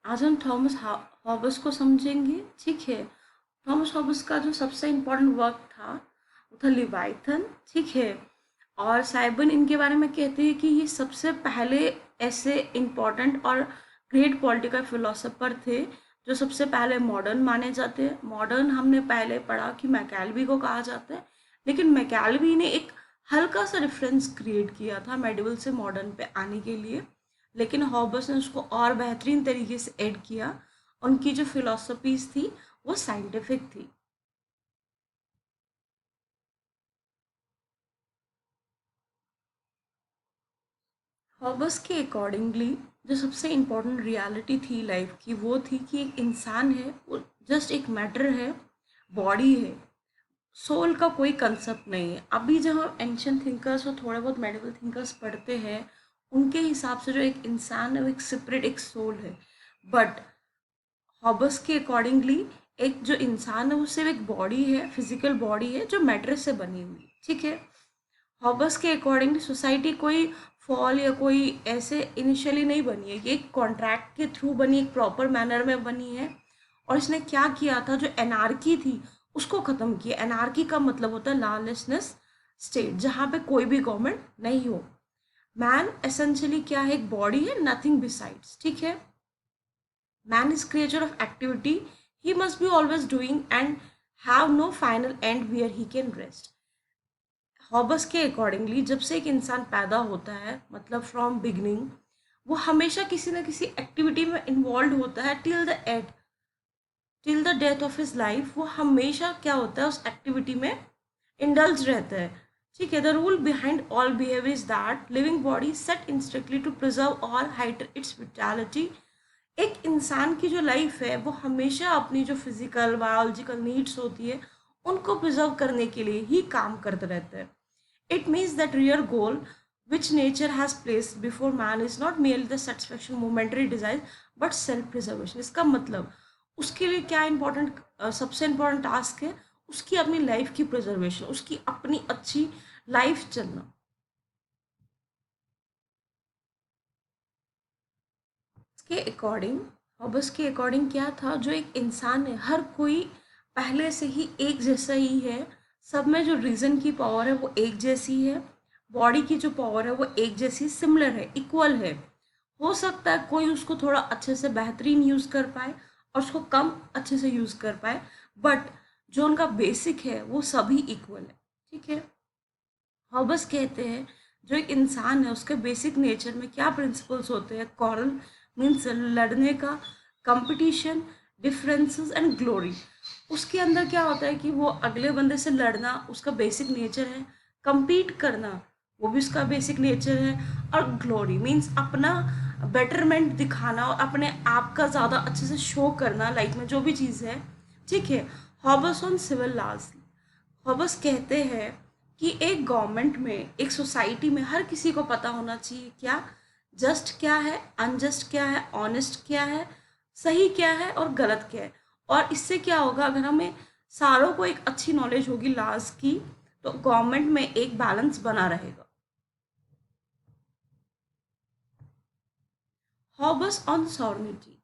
आज हम थॉमस हॉबस को समझेंगे। ठीक है। थॉमस हॉबस का जो सबसे इम्पोर्टेंट वर्क था वो था लिवाइथन। ठीक है। और साइबन इनके बारे में कहते हैं कि ये सबसे पहले ऐसे इम्पोर्टेंट और ग्रेट पॉलिटिकल फिलोसोफर थे जो सबसे पहले मॉडर्न माने जाते हैं। मॉडर्न हमने पहले पढ़ा कि मैकेलबी को कहा जाता है, लेकिन मैकेलबी ने एक हल्का सा डिफरेंस क्रिएट किया था मेडिवल से मॉडर्न पे आने के लिए, लेकिन हॉबस ने उसको और बेहतरीन तरीके से ऐड किया। उनकी जो फिलोसफीज थी वो साइंटिफिक थी। हॉबस के अकॉर्डिंगली जो सबसे इम्पोर्टेंट रियलिटी थी लाइफ की वो थी कि एक इंसान है, वो जस्ट एक मैटर है, बॉडी है, सोल का कोई कंसेप्ट नहीं है। अभी जब हम एंशियंट थिंकर्स और थोड़े बहुत मेडिकल थिंकर्स पढ़ते हैं, उनके हिसाब से जो एक इंसान है वो एक सेपरेट एक सोल है। बट हॉबस के अकॉर्डिंगली एक जो इंसान है वो सिर्फ एक बॉडी है, फिजिकल बॉडी है जो मैटर से बनी हुई। ठीक है। हॉबस के अकॉर्डिंगली सोसाइटी कोई फॉल या कोई ऐसे इनिशियली नहीं बनी है, ये एक कॉन्ट्रैक्ट के थ्रू बनी, एक प्रॉपर मैनर में बनी है। और इसने क्या किया था, जो एनार्की थी उसको ख़त्म किया। एनार्की का मतलब होता है लॉलेसनेस स्टेट, जहाँ पे कोई भी गवर्नमेंट नहीं हो। मैन एसेंशियली क्या है, एक बॉडी है, नथिंग बिसाइड्स। ठीक है। Man is creature of activity. He must be always doing and have no final end where he can rest. हॉबस के अकॉर्डिंगली जब से एक इंसान पैदा होता है, मतलब फ्रॉम बिगनिंग, वो हमेशा किसी ना किसी एक्टिविटी में इन्वॉल्व होता है till the death of his life. वो हमेशा क्या होता है, उस एक्टिविटी में इंडल्ज रहता है। ठीक है। The rule behind all behaviour is that living body set instinctively to preserve और हाइड इट्स विटालिटी। एक इंसान की जो लाइफ है वो हमेशा अपनी जो फिजिकल बायोलॉजिकल नीड्स होती है उनको प्रिजर्व करने के लिए ही काम करते रहते हैं। It means that real goal which nature has place before man is not merely the satisfaction momentary Dzire but self preservation. इसका मतलब उसके लिए क्या इंपॉर्टेंट, सबसे इंपॉर्टेंट टास्क है उसकी अपनी लाइफ की प्रिजर्वेशन, उसकी अपनी अच्छी लाइफ चलना। इसके अकॉर्डिंग, हॉबस के अकॉर्डिंग क्या था, जो एक इंसान है हर कोई पहले से ही एक जैसा ही है। सब में जो रीज़न की पावर है वो एक जैसी है, बॉडी की जो पावर है वो एक जैसी सिमिलर है, इक्वल है। हो सकता है कोई उसको थोड़ा अच्छे से बेहतरीन यूज़ कर पाए और उसको कम अच्छे से यूज़ कर पाए, बट जो उनका बेसिक है वो सभी इक्वल है। ठीक है। हॉबस कहते हैं जो एक इंसान है उसके बेसिक नेचर में क्या प्रिंसिपल्स होते हैं। कॉरल मीन्स लड़ने का, कंपटीशन, डिफरेंसेस एंड ग्लोरी। उसके अंदर क्या होता है कि वो अगले बंदे से लड़ना उसका बेसिक नेचर है, compete करना वो भी उसका बेसिक नेचर है, और ग्लोरी मीन्स अपना बेटरमेंट दिखाना और अपने आप का ज़्यादा अच्छे से शो करना लाइफ में जो भी चीज़ है। ठीक है। हॉबस ऑन सिविल लॉज। हॉबस कहते हैं कि एक गवर्नमेंट में, एक सोसाइटी में हर किसी को पता होना चाहिए क्या जस्ट क्या है, अनजस्ट क्या है, ऑनेस्ट क्या है, सही क्या है और गलत क्या है। और इससे क्या होगा, अगर हमें सारों को एक अच्छी नॉलेज होगी लॉज की, तो गवर्नमेंट में एक बैलेंस बना रहेगा। हॉबस ऑन सॉर्निटी।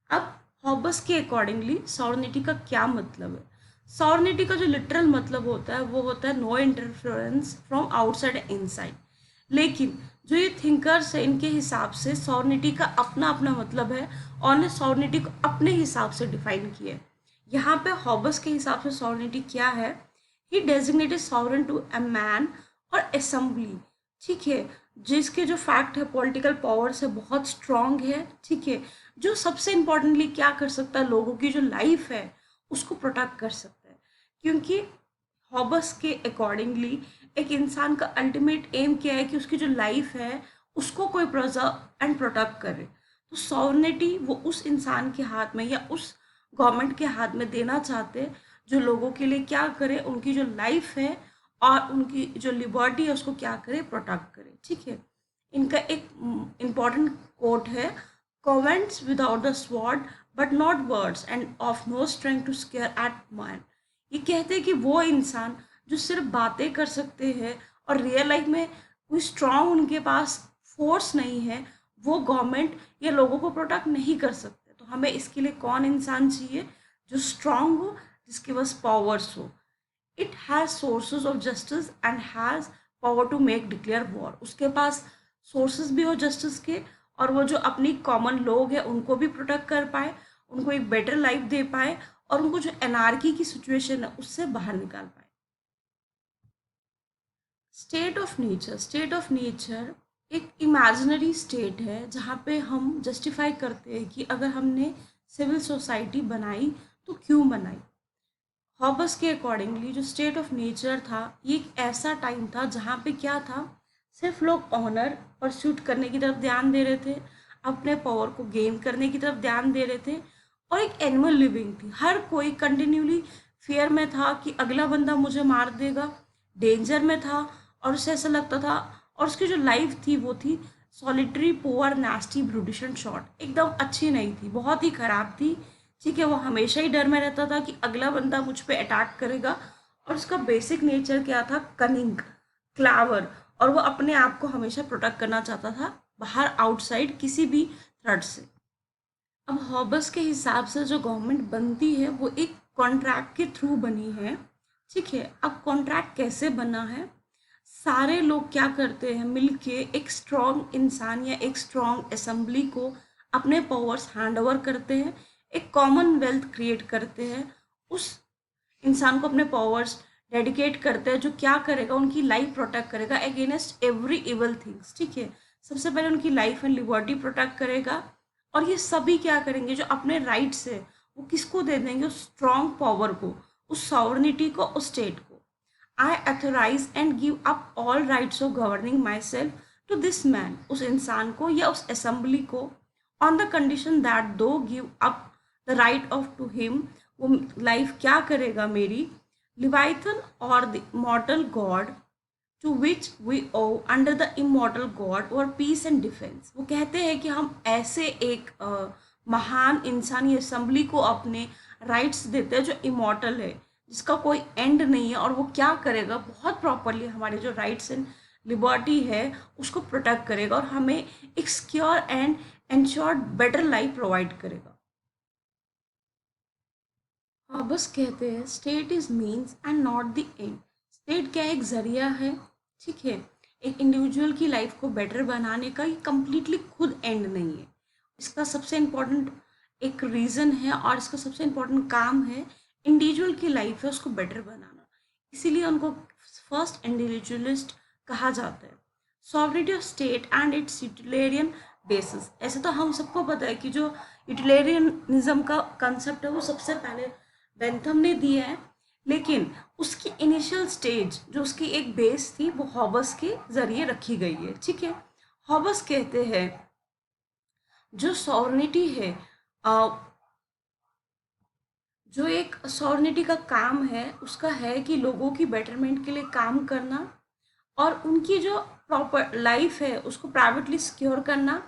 अब हॉबस के अकॉर्डिंगली सॉर्निटी का क्या मतलब है। सॉर्निटी का जो लिटरल मतलब होता है वो होता है no interference from outside inside. लेकिन जो ये थिंकर्स है इनके हिसाब से सॉर्निटी का अपना अपना मतलब है और ने सॉर्निटी को अपने हिसाब से डिफाइन किया है। यहाँ पे हॉबस के हिसाब से सॉर्निटी क्या है, he designated sovereign to a man और असेंबली। ठीक है। जिसके जो फैक्ट है पॉलिटिकल पावर से बहुत स्ट्रांग है। ठीक है। जो सबसे इम्पोर्टेंटली क्या कर सकता है, लोगों की जो लाइफ है उसको प्रोटेक्ट कर सकता है। क्योंकि हॉबस के अकॉर्डिंगली एक इंसान का अल्टीमेट एम क्या है कि उसकी जो लाइफ है उसको कोई प्रिजर्व एंड प्रोटेक्ट करे। तो सॉवरेनिटी वो उस इंसान के हाथ में या उस गवर्नमेंट के हाथ में देना चाहते हैं जो लोगों के लिए क्या करे, उनकी जो लाइफ है और उनकी जो लिबर्टी है उसको क्या करे, प्रोटेक्ट करे। ठीक है। इनका एक इम्पॉर्टेंट कोट है, comments without the sword but not words and of no strength to scare at mind. ये कहते हैं कि वो इंसान जो सिर्फ बातें कर सकते हैं और रियल लाइफ में कोई स्ट्रांग उनके पास फोर्स नहीं है, वो गवर्नमेंट या लोगों को प्रोटेक्ट नहीं कर सकते। तो हमें इसके लिए कौन इंसान चाहिए? जो स्ट्रांग हो, जिसके पास पावर्स हो। It has sources of justice and has power to make declare war. उसके पास सोर्सेज भी हो जस्टिस के, और वो जो अपनी कॉमन लोग हैं उनको भी प्रोटेक्ट कर पाए, उनको एक बेटर लाइफ दे पाए, और उनको जो एनार्की की सिचुएशन है उससे बाहर निकाल पाए। स्टेट ऑफ नेचर एक इमेजिनरी स्टेट है जहाँ पे हम जस्टिफाई करते हैं कि अगर हमने सिविल सोसाइटी बनाई तो क्यों बनाई। हॉबस के अकॉर्डिंगली जो स्टेट ऑफ नेचर था, ये एक ऐसा टाइम था जहाँ पे क्या था, सिर्फ लोग ऑनर परस्यूट करने की तरफ ध्यान दे रहे थे, अपने पावर को गेन करने की तरफ ध्यान दे रहे थे, और एक एनिमल लिविंग थी। हर कोई कंटिन्यूली फियर में था कि अगला बंदा मुझे मार देगा, डेंजर में था, और उसे ऐसा लगता था, और उसकी जो लाइफ थी वो थी solitary, poor, nasty, brutish and short. एकदम अच्छी नहीं थी, बहुत ही खराब थी। ठीक है, वो हमेशा ही डर में रहता था कि अगला बंदा मुझ पे अटैक करेगा, और उसका बेसिक नेचर क्या था? कनिंग, क्लावर, और वो अपने आप को हमेशा प्रोटेक्ट करना चाहता था बाहर, आउटसाइड किसी भी थ्रेट से। अब हॉबस के हिसाब से जो गवर्नमेंट बनती है वो एक कॉन्ट्रैक्ट के थ्रू बनी है। ठीक है, अब कॉन्ट्रैक्ट कैसे बना है? सारे लोग क्या करते हैं, मिलके एक स्ट्रॉन्ग इंसान या एक स्ट्रॉन्ग असेंबली को अपने पावर्स हैंड ओवर करते हैं, एक कॉमनवेल्थ क्रिएट करते हैं, उस इंसान को अपने पावर्स डेडिकेट करते हैं जो क्या करेगा, उनकी लाइफ प्रोटेक्ट करेगा अगेंस्ट एवरी इवल थिंग्स। ठीक है, सबसे पहले उनकी लाइफ एंड लिबर्टी प्रोटेक्ट करेगा, और ये सभी क्या करेंगे, जो अपने राइट्स है वो किसको दे देंगे? उस स्ट्रॉन्ग पावर को, उस सॉवरेनिटी को, उस स्टेट को। I authorise and give up all rights of governing myself to this man, उस इंसान को या उस असेंबली को, on the condition that thou give up the right of to him, वो लाइफ क्या करेगा मेरी, लिवाइथन और the immortal god to which we owe under the immortal god और पीस एंड डिफेंस। वो कहते हैं कि हम ऐसे एक महान इंसानी असेंबली को अपने राइट्स देते हैं जो इमॉर्टल है, जिसका कोई एंड नहीं है, और वो क्या करेगा, बहुत प्रॉपरली हमारे जो राइट्स एंड लिबर्टी है उसको प्रोटेक्ट करेगा, और हमें एक secure and ensured better life provide करेगा। बस कहते हैं state is means and not the end. State क्या एक जरिया है, ठीक है, एक इंडिविजुअल की लाइफ को बेटर बनाने का, ये कम्प्लीटली खुद एंड नहीं है। इसका सबसे इम्पोर्टेंट एक रीज़न है, और इसका सबसे इम्पोर्टेंट काम है इंडिविजुअल की लाइफ है उसको बेटर बनाना, इसीलिए उनको फर्स्ट इंडिविजुअलिस्ट कहा जाता है। Sovereignty of state and it's utilitarian basis. ऐसे तो हम सबको पता है कि जो यूटिलिटेरियनिज्म का कंसेप्ट है वो सबसे पहले बेंथम ने दिया है, लेकिन उसकी इनिशियल स्टेज जो उसकी एक बेस थी वो हॉबस के जरिए रखी गई है। ठीक है, हॉबस कहते हैं जो सॉवरेनिटी है, जो एक सॉवरेनिटी का काम है उसका है कि लोगों की बेटरमेंट के लिए काम करना, और उनकी जो प्रॉपर लाइफ है उसको प्राइवेटली सिक्योर करना।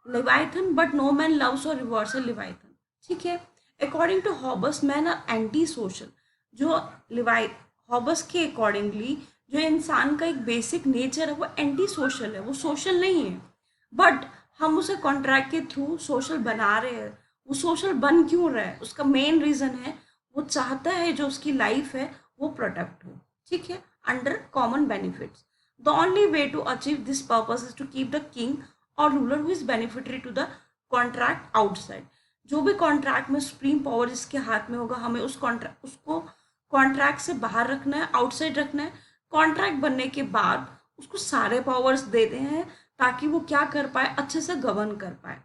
Leviathan but no man loves और रिवर्सल लिवाइथन। ठीक है, according to Hobbes man are anti social. जो लिवाइ हॉबस के अकॉर्डिंगली जो इंसान का एक बेसिक नेचर है वो एंटी सोशल है, वो सोशल नहीं है, बट हम उसे कॉन्ट्रैक्ट के थ्रू सोशल बना रहे हैं। वो सोशल बन क्यों रहा है, उसका मेन रीज़न है वो चाहता है जो उसकी लाइफ है वो प्रोटेक्ट हो। ठीक है, under common benefits. The only way to achieve this purpose is to keep the king or ruler who is beneficiary to the contract outside। जो भी कॉन्ट्रैक्ट में सुप्रीम पावर जिसके हाथ में होगा, हमें उसको कॉन्ट्रैक्ट से बाहर रखना है, आउटसाइड रखना है। कॉन्ट्रैक्ट बनने के बाद उसको सारे पावर्स देते हैं ताकि वो क्या कर पाए, अच्छे से गवर्न कर पाए।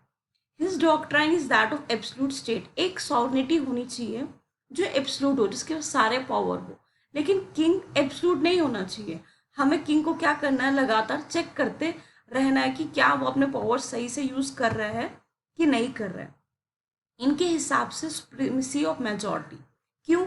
His doctrine is that of absolute state. एक सॉवरेनिटी होनी चाहिए जो एब्सोल्यूट हो, जिसके पास सारे पावर हो, लेकिन किंग एब्सोल्यूट नहीं होना चाहिए। हमें किंग को क्या करना है, लगातार चेक करते रहना है कि क्या वो अपने पावर सही से यूज कर रहा है कि नहीं कर रहा है। इनके हिसाब से सुप्रीमेसी ऑफ मेजॉरिटी। क्यों?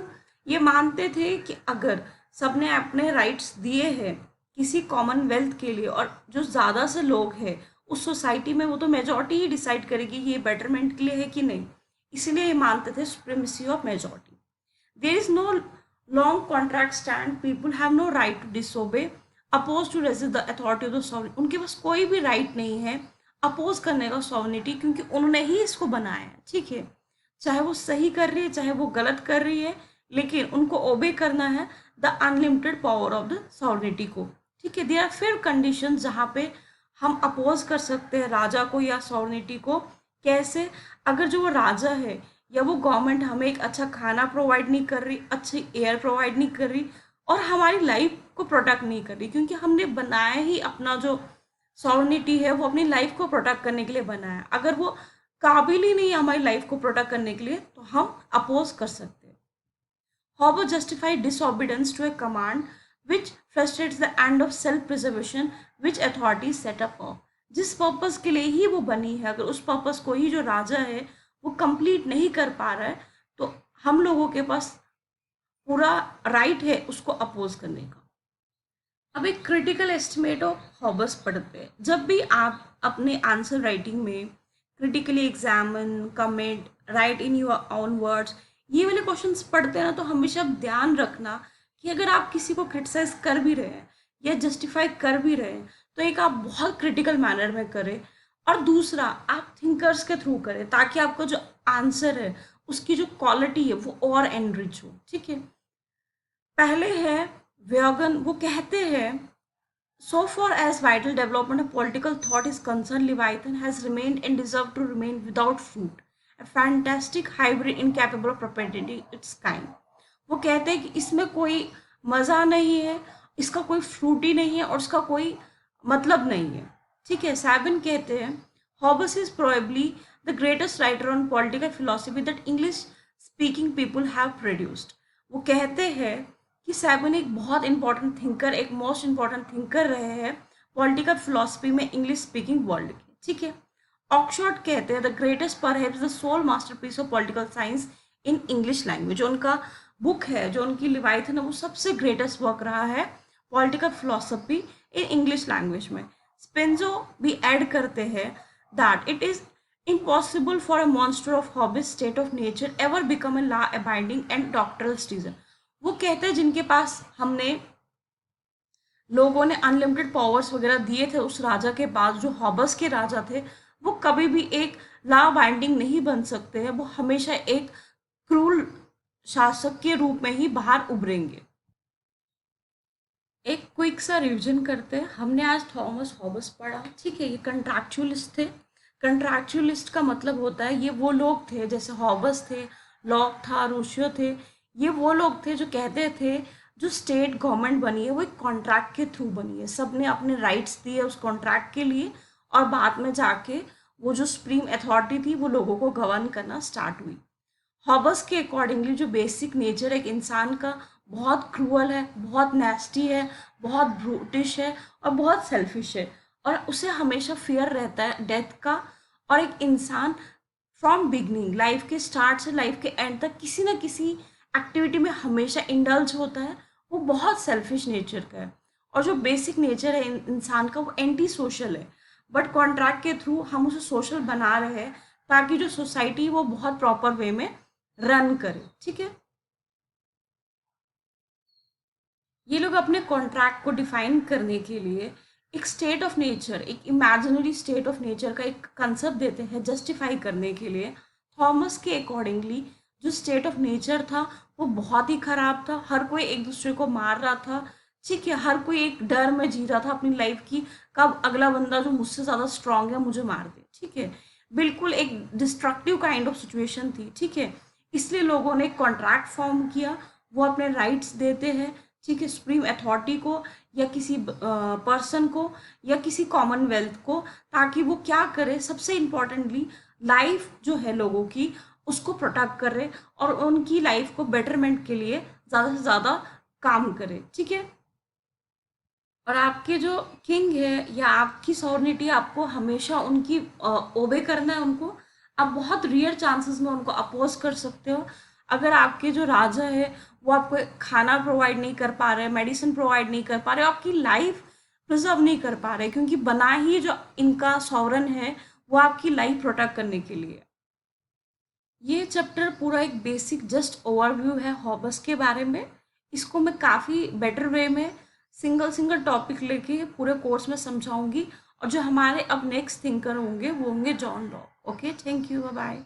ये मानते थे कि अगर सबने अपने राइट्स दिए हैं किसी कॉमनवेल्थ के लिए, और जो ज़्यादा से लोग हैं उस सोसाइटी में, वो तो मेजॉरिटी ही डिसाइड करेगी कि ये बेटरमेंट के लिए है कि नहीं। इसीलिए ये मानते थे supremacy of majority. There is no long contract stand, people have no right to disobey, oppose to resist the authority of the sovereign. उनके पास कोई भी राइट नहीं है अपोज करने का सॉवरेनिटी, क्योंकि उन्होंने ही इसको बनाया है, ठीक है। चाहे वो सही कर रही है, चाहे वो गलत कर रही है, लेकिन उनको ओबे करना है the unlimited power of the sovereignty को, ठीक है। देयर आर फिर कंडीशन जहाँ पे हम अपोज कर सकते हैं राजा को या सॉवरेनिटी को। कैसे? अगर जो वो राजा है या वो गवर्नमेंट हमें एक अच्छा खाना प्रोवाइड नहीं कर रही, अच्छी एयर प्रोवाइड नहीं कर रही, और हमारी लाइफ को प्रोटेक्ट नहीं कर रही, क्योंकि हमने बनाया ही अपना जो सॉवरेनिटी है वो अपनी लाइफ को प्रोटेक्ट करने के लिए बनाया है। अगर वो काबिल ही नहीं है हमारी लाइफ को प्रोटेक्ट करने के लिए, तो हम अपोज कर सकते हैं। Hobbes justified disobedience to a command which frustrates the end of self-preservation which authorities set up for. जिस पर्पस के लिए ही वो बनी है, अगर उस पर्पस को ही जो राजा है वो कंप्लीट नहीं कर पा रहा है, तो हम लोगों के पास पूरा राइट है उसको अपोज करने का। अब एक क्रिटिकल एस्टिमेट ऑफ हॉबस पढ़ते हैं। जब भी आप अपने आंसर राइटिंग में critically examine, comment, right in your own words, ये वाले क्वेश्चंस पढ़ते हैं ना, तो हमेशा ध्यान रखना कि अगर आप किसी को क्रिटिसाइज कर भी रहे हैं या जस्टिफाई कर भी रहे हैं, तो एक आप बहुत क्रिटिकल मैनर में करें, और दूसरा आप थिंकर्स के थ्रू करें, ताकि आपका जो आंसर है उसकी जो क्वालिटी है वो और एनरिच हो, ठीक है। पहले है व्योगन, वो कहते हैं so far as vital development of political thought is concerned, Leviathan has remained and deserved to remain without fruit, a fantastic hybrid incapable of perpetuating its kind. वो कहते हैं कि इसमें कोई मज़ा नहीं है, इसका कोई फ्रूट ही नहीं है, और इसका कोई मतलब नहीं है, ठीक है। सैबिन कहते हैं Hobbes is probably the greatest writer on political philosophy that English speaking people have produced. वो कहते हैं कि सैबिन एक बहुत इंपॉर्टेंट थिंकर, एक मोस्ट इंपॉर्टेंट थिंकर रहे हैं पॉलिटिकल फिलोसफी में इंग्लिश स्पीकिंग वर्ल्ड के, ठीक है। ऑक्सफोर्ड कहते हैं the greatest perhaps the sole masterpiece of political science in English language. जो उनका बुक है, जो उनकी लिवाइथन है, वो सबसे ग्रेटेस्ट वर्क रहा है पॉलिटिकल फिलोसफी इन इंग्लिश लैंग्वेज में। स्पेंजो भी ऐड करते हैं that it is impossible for a monster of Hobbes state of nature ever become a law abiding and doctoral citizen. वो कहते हैं जिनके पास हमने लोगों ने अनलिमिटेड पावर्स वगैरह दिए थे उस राजा के पास, जो हॉबस के राजा थे, वो कभी भी एक लॉ बाइंडिंग नहीं बन सकते हैं, वो हमेशा एक क्रूल शासक के रूप में ही बाहर उभरेंगे। एक क्विक सा रिवीजन करते हैं। हमने आज थॉमस हॉबस पढ़ा, ठीक है। ये कंट्रैक्चुअलिस्ट थे। कंट्रैक्चुअलिस्ट का मतलब होता है, ये वो लोग थे, जैसे हॉबस थे, लॉक था, रूशियो थे, ये वो लोग थे जो कहते थे जो स्टेट गवर्नमेंट बनी है वो एक कॉन्ट्रैक्ट के थ्रू बनी है, सबने अपने राइट्स दिए उस कॉन्ट्रैक्ट के लिए, और बाद में जाके वो जो सुप्रीम अथॉरिटी थी वो लोगों को गवर्न करना स्टार्ट हुई। हॉबस के अकॉर्डिंगली जो बेसिक नेचर एक इंसान का बहुत क्रूअल है, बहुत नेस्टी है, बहुत ब्रूटिश है और बहुत सेल्फिश है, और उसे हमेशा फियर रहता है डेथ का। और एक इंसान फ्रॉम बिगनिंग, लाइफ के स्टार्ट से लाइफ के एंड तक किसी ना किसी एक्टिविटी में हमेशा इंडल्ज होता है, वो बहुत सेल्फिश नेचर का है। और जो बेसिक नेचर है इंसान का वो एंटी सोशल है, बट कॉन्ट्रैक्ट के थ्रू हम उसे सोशल बना रहे हैं ताकि जो सोसाइटी वो बहुत प्रॉपर वे में रन करे, ठीक है। ये लोग अपने कॉन्ट्रैक्ट को डिफाइन करने के लिए एक स्टेट ऑफ नेचर, एक इमेजिनरी स्टेट ऑफ नेचर का एक कंसेप्ट देते हैं जस्टिफाई करने के लिए। थॉमस के अकॉर्डिंगली जो स्टेट ऑफ नेचर था वो बहुत ही खराब था, हर कोई एक दूसरे को मार रहा था, ठीक है। हर कोई एक डर में जी रहा था अपनी लाइफ की, कब अगला बंदा जो मुझसे ज़्यादा स्ट्रांग है मुझे मार दे, ठीक है। बिल्कुल एक डिस्ट्रक्टिव काइंड ऑफ सिचुएशन थी, ठीक है। इसलिए लोगों ने एक कॉन्ट्रैक्ट फॉर्म किया, वो अपने राइट्स देते हैं, ठीक है, सुप्रीम अथॉरिटी को या किसी पर्सन को या किसी कॉमनवेल्थ को, ताकि वो क्या करे, सबसे इम्पॉर्टेंटली लाइफ जो है लोगों की उसको प्रोटेक्ट करे और उनकी लाइफ को बेटरमेंट के लिए ज़्यादा से ज़्यादा काम करे, ठीक है। और आपके जो किंग है या आपकी सॉवरेनिटी, आपको हमेशा उनकी ओबे करना है उनको। आप बहुत रेयर चांसेस में उनको अपोज कर सकते हो। अगर आपके जो राजा है वो आपको खाना प्रोवाइड नहीं कर पा रहे, मेडिसिन प्रोवाइड नहीं कर पा रहे, आपकी लाइफ प्रिजर्व नहीं कर पा रहे, क्योंकि बना ही जो इनका सॉवरन है वो आपकी लाइफ प्रोटेक्ट करने के लिए। ये चैप्टर पूरा एक बेसिक जस्ट ओवरव्यू है हॉबस के बारे में। इसको मैं काफ़ी बेटर वे में सिंगल सिंगल टॉपिक लेके पूरे कोर्स में समझाऊंगी, और जो हमारे अब नेक्स्ट थिंकर होंगे वो होंगे John Locke. Okay, thank you, bye bye.